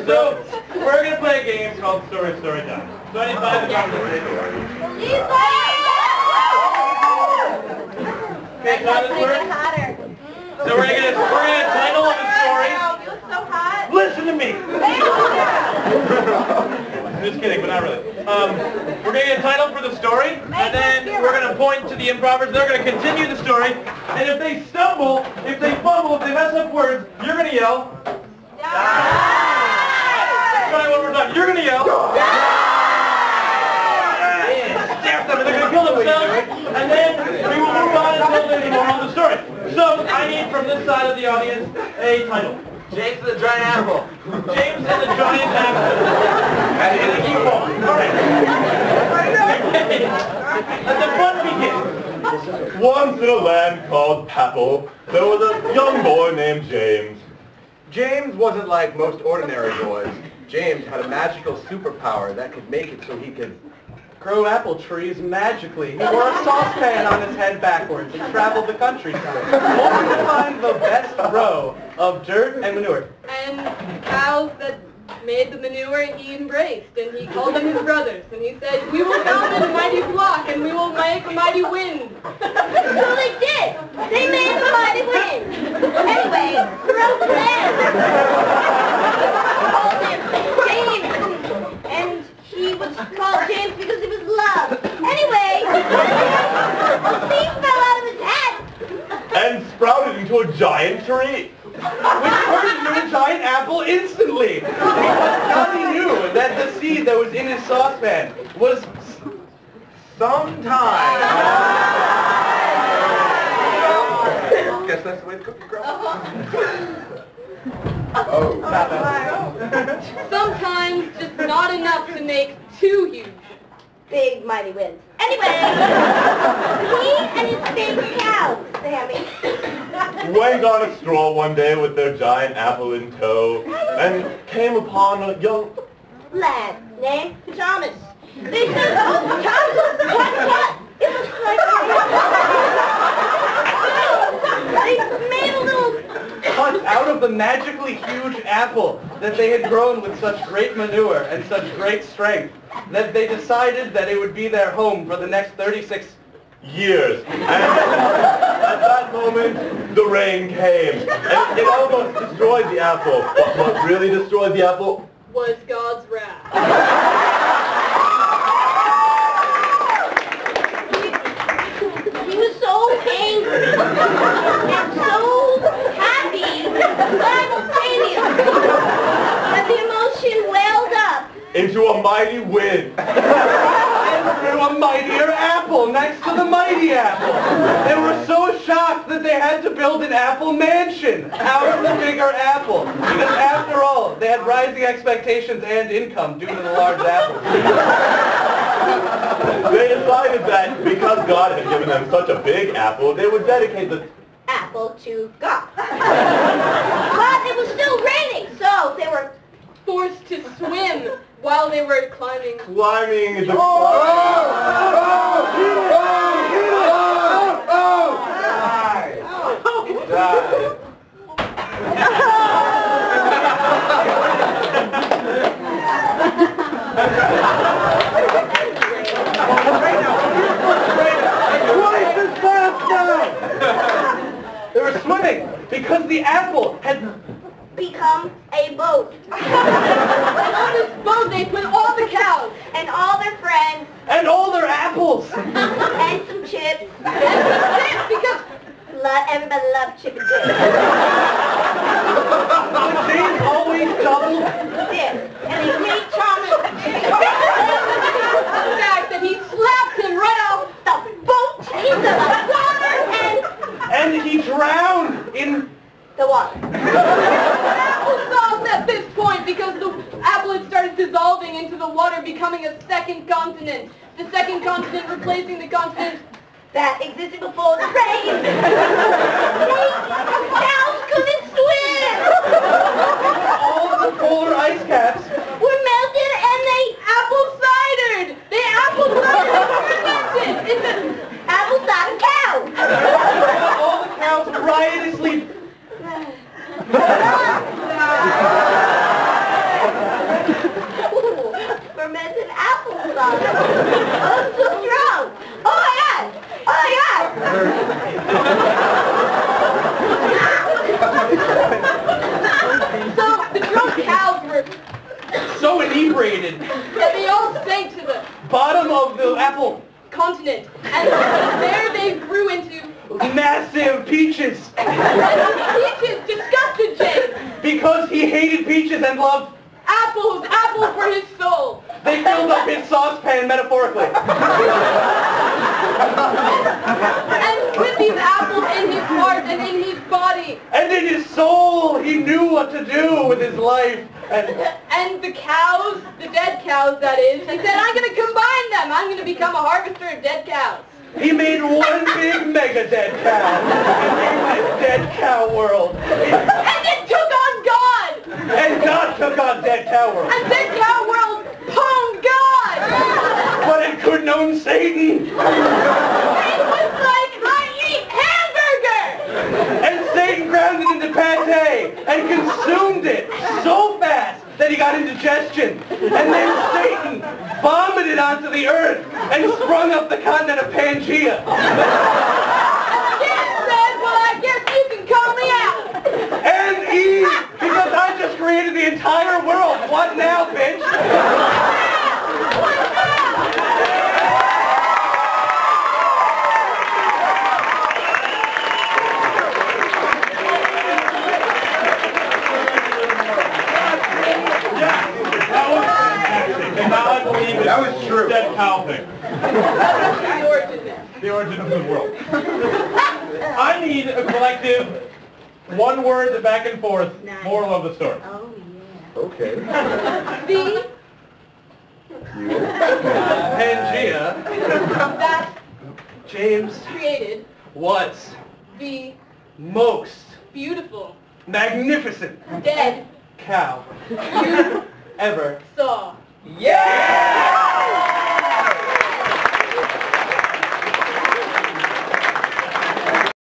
So, we're going to play a game called Story Time. So I need 5 conversations. Okay, so how this works? So we're going to title of the story. Listen to me! Just kidding, but not really. We're going to get a title for the story, and then we're going to point to the improvers. They're going to continue the story, and if they stumble, if they fumble, if they mess up words, you're going to yell. Try one more time. You're going to yell. Stare them, and they're going to kill themselves, and then we will move on until there's more on the story. So I need from this side of the audience a title. James and the Giant Apple. James and the Giant Apple. And keep going. All right. Let the fun begin. Once in a land called Papple, there was a young boy named James. James wasn't like most ordinary boys. James had a magical superpower that could make it so he could Grow apple trees magically. He wore a saucepan on his head backwards and traveled the countryside, hoping to find the best row of dirt and manure. And cows that made the manure he embraced, and he called them his brothers, and he said, "We will found a mighty flock, and we will make a mighty wind." So they did. They made a mighty wind. Anyway, throughout the land, called him James, and he was called James because he was loved. Anyway, a seed fell out of his head And sprouted into a giant tree. Which turned into a giant apple instantly. How he knew that the seed that was in his saucepan was sometime. Guess that's the way the cookie grows. Sometimes just not enough to make too huge. big mighty winds. Anyway, he and his big cow, Sammy, Went on a stroll one day with their giant apple in tow and came upon a young... lad named Pajamas. They said, "Oh, Pajamas, what? It looks like they made a little Cut out of the magically huge apple that they had grown with such great manure and such great strength that they decided that it would be their home for the next 36 years. And at that moment, the rain came. And it almost destroyed the apple. But what really destroyed the apple? Was God's wrath. He was so angry and so happy simultaneously that the emotion welled up. Into a mighty wind. and grew a mightier apple next to the mighty apple. They were so shocked that they had to build an apple mansion out of the bigger apple. Because after all, they had rising expectations and income due to the large apple. They decided that because God had given them such a big apple, they would dedicate the Apple to God. But it was still raining, so they were Forced to swim while they were climbing. climbing the... They were swimming because the apple had become a boat. And on this boat they put all the cows. And all their friends. and all their apples. And some chips. Because Everybody loved chip and dip. But James always doubled. Dip. And they made Thomas the fact that he slapped him right off the boat into the water And he drowned in... the water. apple solved at this point because the apple had started dissolving into the water, becoming a second continent. The second continent replacing the continent That existed before the rain. Cows couldn't swim. all of the polar ice caps. Were melted and they apple cidered. The apple cider fermented. It's a apple cider cow. All the cows riotously... I'm so strong. Oh my god. Oh my god. So the drunk cows were, So inebriated. and they all sank to the Bottom of the apple. continent. And there they grew into, Massive peaches. and peaches disgusted James. Because he hated peaches and loved, Apples were his soul. they filled up his saucepan metaphorically. And with these apples in his heart and in his body, And in his soul, he knew what to do with his life. and the cows, the dead cows that is, he said, I'm going to combine them. I'm going to become a harvester of dead cows. He made one big mega dead cow in this dead cow world. And it took on God. And God took on dead cow world. And dead cow world pwned God. But it couldn't own Satan. It was like, I eat hamburger. And Satan ground it into pate and consumed it so fast that he got indigestion. And then Satan vomited onto the earth and sprung up the continent of Pangea. James said, well, I guess you can call me out. And Eve, because I just created the entire world. What now, bitch? That was true. Dead cow thing. The origin there. The origin of the world. I need a collective, one word back and forth, moral of the story. Oh Okay. The Pangea, that James, created was the most beautiful magnificent dead cow you ever. saw. Yeah!